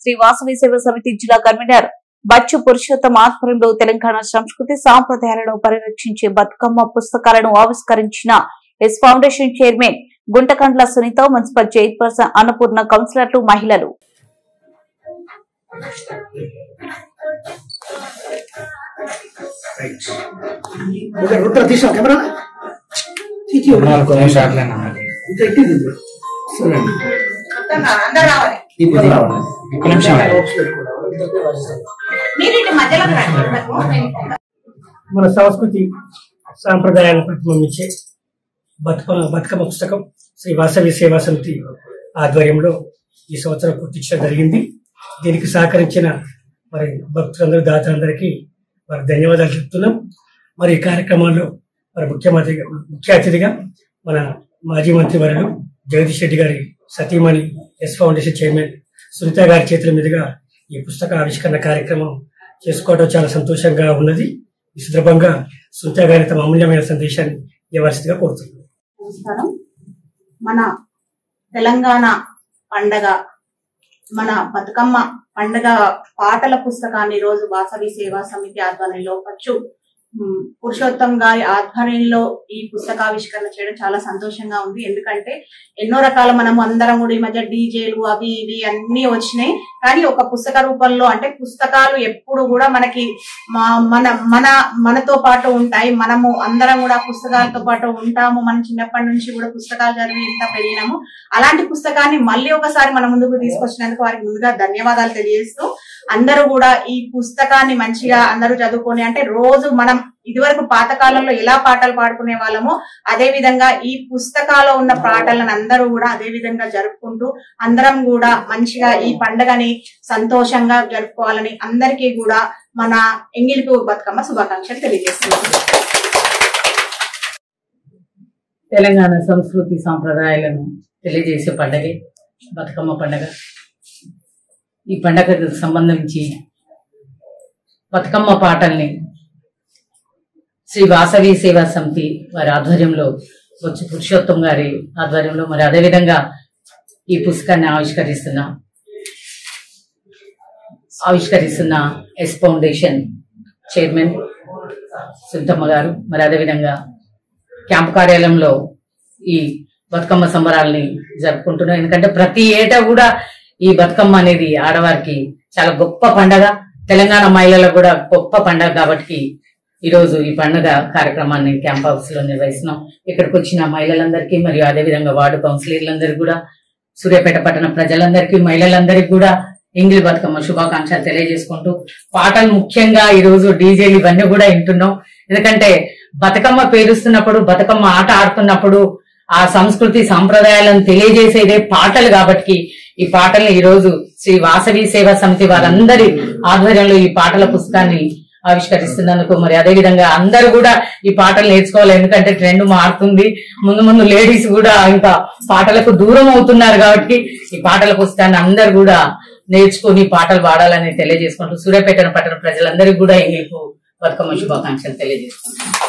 శ్రీ వాసవి సేవా సమితి జిల్లా కన్వీనర్ బచ్చు పురుషోత్తం ఆధ్వర్యంలో తెలంగాణ సంస్కృతి సాంప్రదాయాలను పరిరక్షించే బతుకమ్మ పుస్తకాలను ఆవిష్కరించిన S foundation chairman Guntakandla Sunitha, municipal chairperson Annapurna, కౌన్సిలర్లు, మహిళలు. మన సంస్కృతి సాంప్రదాయాలను ప్రతిబింబించే బతుకమ్మ పుస్తకం శ్రీ వాసవి సేవా సమితి ఆధ్వర్యంలో ఈ సంవత్సరం పూర్తించడం జరిగింది. దీనికి సహకరించిన మరి భక్తులందరూ, దాతలందరికీ మరి ధన్యవాదాలు చెప్తున్నాం. మరి ఈ కార్యక్రమంలో మరి ముఖ్య అతిథిగా మన మాజీ మంత్రి వర్యులు జగదీష్ రెడ్డి గారి సతీమణి, ఎస్ ఫౌండేషన్ చైర్మన్ సునీత గారి చేతుల మీదుగా ఈ పుస్తక ఆవిష్కరణ కార్యక్రమం చేసుకోవడం చాలా సంతోషంగా ఉన్నది. ఈ సందర్భంగా సునీత గారి తమ అమూల్యమైన సందేశాన్ని ఇవ్వాల్సిందిగా కోరుతున్నాను. నమస్కారం. మన తెలంగాణ పండగ, మన బతుకమ్మ పండగ పాటల పుస్తకాన్ని రోజు వాసవి సేవా సమితి ఆధ్వర్యంలో వచ్చు పురుషోత్తం గారి ఆధ్వర్యంలో ఈ పుస్తకావిష్కరణ చేయడం చాలా సంతోషంగా ఉంది. ఎందుకంటే ఎన్నో రకాల మనము అందరం కూడా ఈ మధ్య డీజేలు అవి ఇవి అన్ని వచ్చినాయి, కానీ ఒక పుస్తక రూపంలో అంటే పుస్తకాలు ఎప్పుడు కూడా మనకి మనతో పాటు ఉంటాయి. మనము అందరం కూడా పుస్తకాలతో పాటు ఉంటాము. మనం చిన్నప్పటి నుంచి కూడా పుస్తకాలు చదివి ఎంత పెరిగినాము. అలాంటి పుస్తకాన్ని మళ్ళీ ఒకసారి మన ముందుకు తీసుకొచ్చినందుకు వారికి ముందుగా ధన్యవాదాలు తెలియజేస్తూ, అందరూ కూడా ఈ పుస్తకాన్ని మంచిగా అందరూ చదువుకొని, అంటే రోజు మనం ఇదివరకు పాతకాలంలో ఎలా పాటలు పాడుకునే వాళ్ళమో అదే విధంగా ఈ పుస్తకాల్లో ఉన్న పాటలను అందరూ కూడా అదే విధంగా జరుపుకుంటూ అందరం కూడా మంచిగా ఈ పండుగని సంతోషంగా జరుపుకోవాలని అందరికీ కూడా మన ఎంగిలిపు బతుకమ్మ శుభాకాంక్షలు తెలియజేస్తున్నాం. తెలంగాణ సంస్కృతి సాంప్రదాయాలను తెలియజేసే పండుగే బతుకమ్మ పండుగ. ఈ పండుగకు సంబంధించి బతుకమ్మ పాటల్ని శ్రీ వాసవి సేవా సమితి వారి ఆధ్వర్యంలో వచ్చి పురుషోత్తం గారి ఆధ్వర్యంలో మరి అదేవిధంగా ఈ పుస్తకాన్ని ఆవిష్కరిస్తున్న ఎస్ ఫౌండేషన్ చైర్మన్ సునీతమ్మ గారు, మరి అదేవిధంగా క్యాంపు కార్యాలయంలో ఈ బతుకమ్మ సంబరాలని జరుపుకుంటున్నాం. ఎందుకంటే ప్రతి ఏటా కూడా ఈ బతుకమ్మ అనేది ఆడవారికి చాలా గొప్ప పండగ, తెలంగాణ మహిళలకు కూడా గొప్ప పండగ. కాబట్టి ఈ రోజు ఈ పండుగ కార్యక్రమాన్ని క్యాంప్ హౌస్ లో నిర్వహిస్తున్నాం. ఇక్కడికి వచ్చిన మహిళలందరికీ మరియు అదేవిధంగా వార్డు కౌన్సిలర్లందరికీ కూడా, సూర్యాపేట పట్టణ ప్రజలందరికీ, మహిళలందరికీ కూడా ఎంగిలి బతుకమ్మ శుభాకాంక్షలు తెలియజేసుకుంటూ, పాటలు ముఖ్యంగా ఈ రోజు డీజేలు ఇవన్నీ కూడా వింటున్నాం. ఎందుకంటే బతుకమ్మ పేరుస్తున్నప్పుడు, బతుకమ్మ ఆట ఆడుతున్నప్పుడు ఆ సంస్కృతి సాంప్రదాయాలను తెలియజేసేదే పాటలు. కాబట్టి ఈ పాటల్ని ఈ రోజు శ్రీ వాసవి సేవా సమితి వారందరి ఆధ్వర్యంలో ఈ పాటల పుస్తకాన్ని ఆవిష్కరిస్తున్నందుకు, మరి అదేవిధంగా అందరూ కూడా ఈ పాటలు నేర్చుకోవాలి. ఎందుకంటే ట్రెండ్ మారుతుంది, ముందు లేడీస్ కూడా ఇంకా పాటలకు దూరం అవుతున్నారు. కాబట్టి ఈ పాటల పుస్తకాన్ని అందరు కూడా నేర్చుకుని పాటలు పాడాలని తెలియజేసుకుంటూ, సూర్యాపేట పట్టణ ప్రజలందరికీ కూడా ఎంగిలిపు బతుకమ్మ శుభాకాంక్షలు తెలియజేసుకుంటున్నాను.